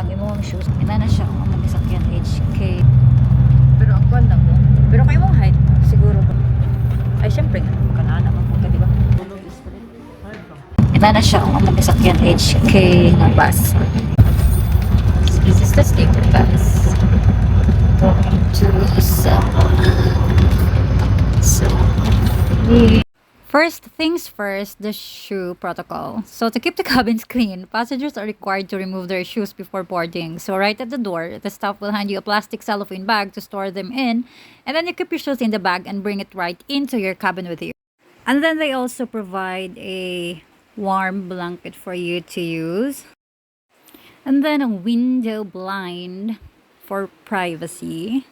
ang imong shoes. Ina na siya ang magisakyan HK. Pero ang kwan lang mo. Pero kay mong height siguro. Ay syempre kanana man po ka di ba? Ina na siya ang magisakyan HK na bus. This is the sleeper bus. Going to Sapa. So, first things first, the shoe protocol. So to keep the cabins clean, passengers are required to remove their shoes before boarding. So right at the door, the staff will hand you a plastic cellophane bag to store them in, and then you keep your shoes in the bag and bring it right into your cabin with you. And then they also provide a warm blanket for you to use. And then a window blind for privacy.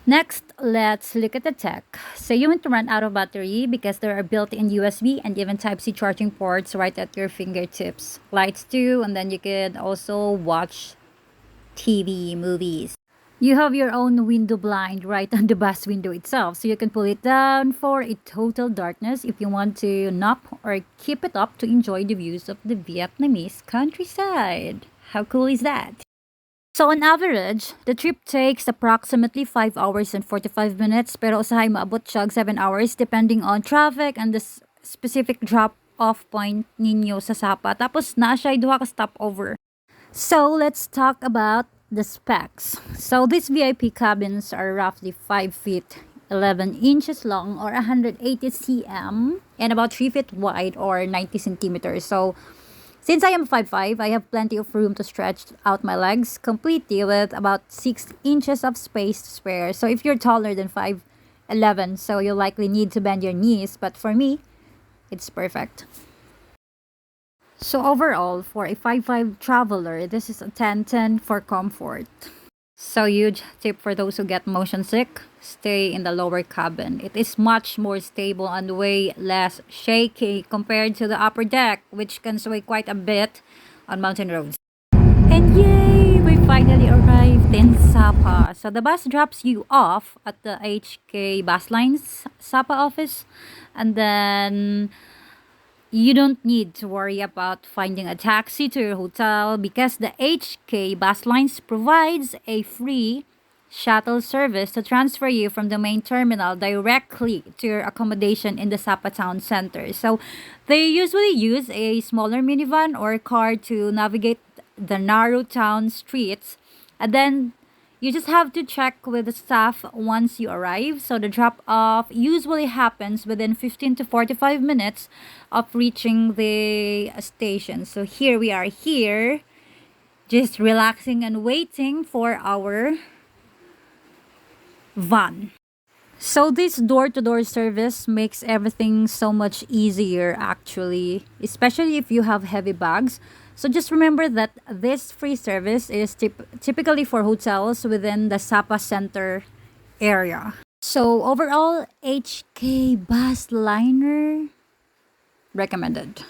Next, let's look at the tech. So you won't run out of battery because there are built-in USB and even Type-C charging ports right at your fingertips. Lights too, and then you can also watch TV, movies. You have your own window blind right on the bus window itself, so you can pull it down for a total darkness if you want to nap or keep it up to enjoy the views of the Vietnamese countryside. How cool is that? So on average, the trip takes approximately 5 hours and 45 minutes, pero usahay maabot siya 7 hours depending on traffic and the specific drop-off point ninyo sa Sapa. Tapos na siya duha ka stopover. So let's talk about the specs. So these VIP cabins are roughly 5 feet 11 inches long or 180 cm and about 3 feet wide or 90 centimeters. So since I am 5'5", I have plenty of room to stretch out my legs completely with about 6 inches of space to spare. So if you're taller than 5'11", so you'll likely need to bend your knees, but for me, it's perfect. So overall, for a 5'5" traveler, this is a 10/10 for comfort. So huge tip for those who get motion sick, stay in the lower cabin. It is much more stable and way less shaky compared to the upper deck, which can sway quite a bit on mountain roads. And yay! We finally arrived in Sapa. So the bus drops you off at the HK Bus Lines Sapa office, and then you don't need to worry about finding a taxi to your hotel because the HK Bus Lines provides a free shuttle service to transfer you from the main terminal directly to your accommodation in the Sapa town center. So they usually use a smaller minivan or car to navigate the narrow town streets, and then you just have to check with the staff once you arrive. So the drop-off usually happens within 15 to 45 minutes of reaching the station. So here we are here, just relaxing and waiting for our van. So this door-to-door service makes everything so much easier actually, especially if you have heavy bags. So just remember that this free service is typically for hotels within the Sapa Center area. So overall, HK Bus Liner recommended.